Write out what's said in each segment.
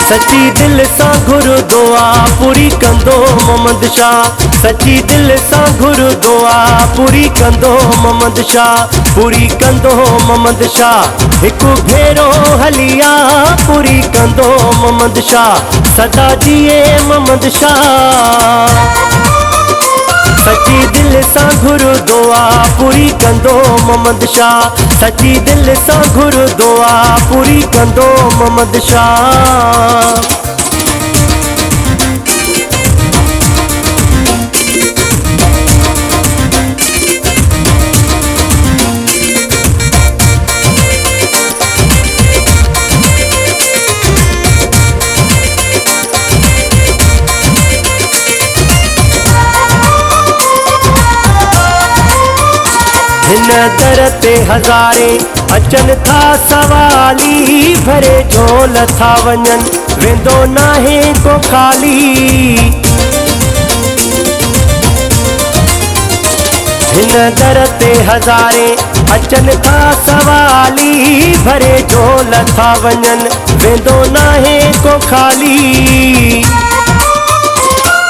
सची दिल सां घुर दुआ पूरी कंदो मोहम्मद शाह। सची दिल सां घुर दुआ पूरी कंदो मोहम्मद शाह। पूरी कंदो मोहम्मद शाह। हिकु भेरो हलिया पूरी कंदो मोहम्मद शाह। सदा जिए मोहम्मद शाह। सची दिल सां घुर दुआ पूरी कंदो मोहम्मद शाह। सची दिल सां घुर दुआ पूरी कंदो मोहम्मद शाह। हिन दर ते हज़ारे अचन था सवाली भरे झोल था वञन वेंदो नाहे को खाली। हिन दर ते हज़ारे अचन था सवाली भरे झोल था वञन वेंदो नाहे को खाली।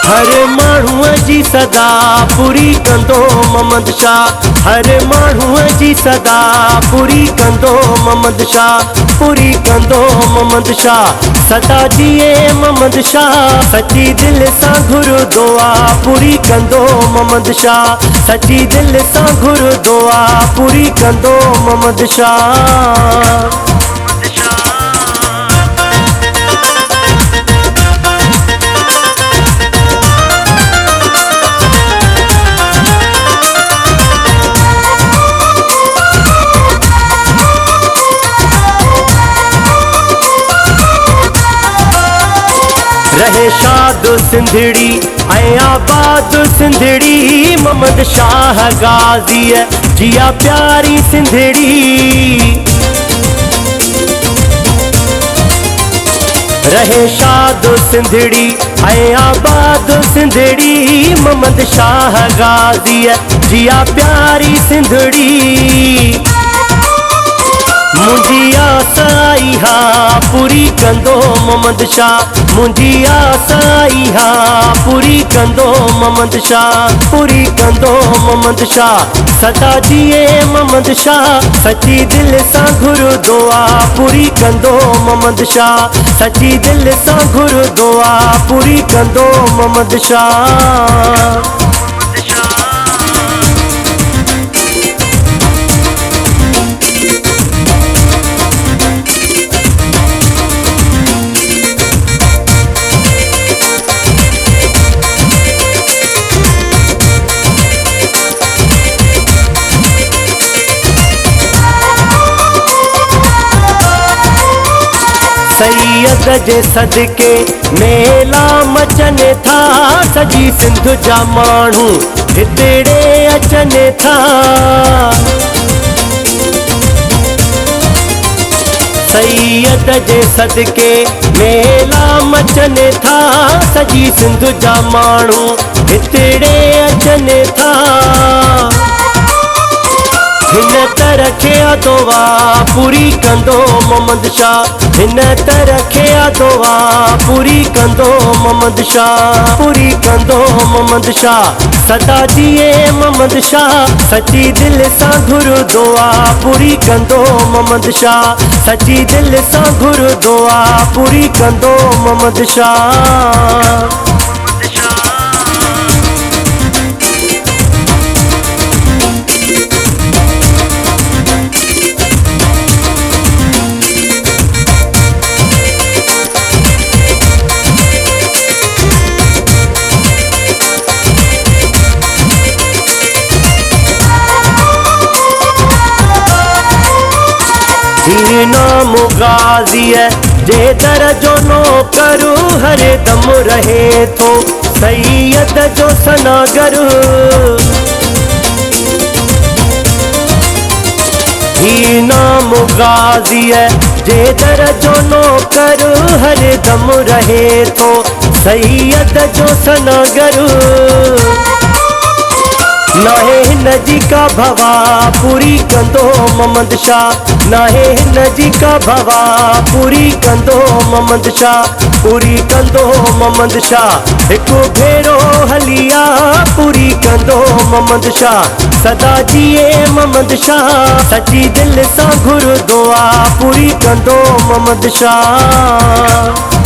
हर माण्हूअ जी सदा पूरी कंदो मोहम्मद शाह। हर माण्हूअ जी सदा पूरी कंदो मोहम्मद शाह। पूरी कंदो मोहम्मद शाह। सदा जिए मोहम्मद शाह। सची दिल सां घुर दुआ पूरी कंदो मोहम्मद शाह। सची दिल सां घुर दुआ पूरी कंदो मोहम्मद शाह। रहे शाद सिंधड़ी ऐं आबाद सिंधड़ी मोहम्मद शाह गाज़ी जिया प्यारी सिंधड़ी। रहे शाद सिंधड़ी ऐं आबाद सिंधड़ी मोहम्मद शाह गाज़ी जिया प्यारी सिंधड़ी। मुंहिंजी आस आई हा पूरी कंदो मोहम्मद शाह। मुंहिंजी आस आई हा पूरी कंदो मोहम्मद शाह। पूरी कंदो मोहम्मद शाह। सदा जिए मोहम्मद शाह। सची दिल सां घुर दुआ पूरी कंदो मोहम्मद शाह। सची दिल सां घुर दुआ पूरी कंदो मोहम्मद शाह। सैयद जे सदके मेला मचने था सजी सिंध जा माण्हू हितड़े अचने था। सैयद जे सदके मेला मचने था सजी सिंध जा माण्हू हितड़े अचने था। हिन तरखे दुआ पूरी कंदो मोहम्मद शाह। हिन तरखे दुआ पूरी कंदो मोहम्मद शाह। पूरी कंदो मोहम्मद शाह। सदा जिए मोहम्मद शाह। सची दिल सां घुर दुआ पूरी कंदो मोहम्मद शाह। सची दिल सां घुर दुआ पूरी कंदो मोहम्मद शाह। नाम गाज़ी जे दर जो नौकर हर दम रहे थो सैयद जो सनागर। ही नाम गाज़ी जे दर जो नौकर हर दम रहे थो सैयद जो सनागर। नाहे हिन जी का भवा पूरी कंदो मोहम्मद शाह। नाहे हिन जी का भवा पूरी कंदो मोहम्मद शाह। पूरी कंदो मोहम्मद शाह। हिकु भेरो हलिया पूरी कंदो मोहम्मद शाह। सदा जिए मोहम्मद शाह, सची दिल सां घुरदो आ पूरी कंदो मोहम्मद शाह।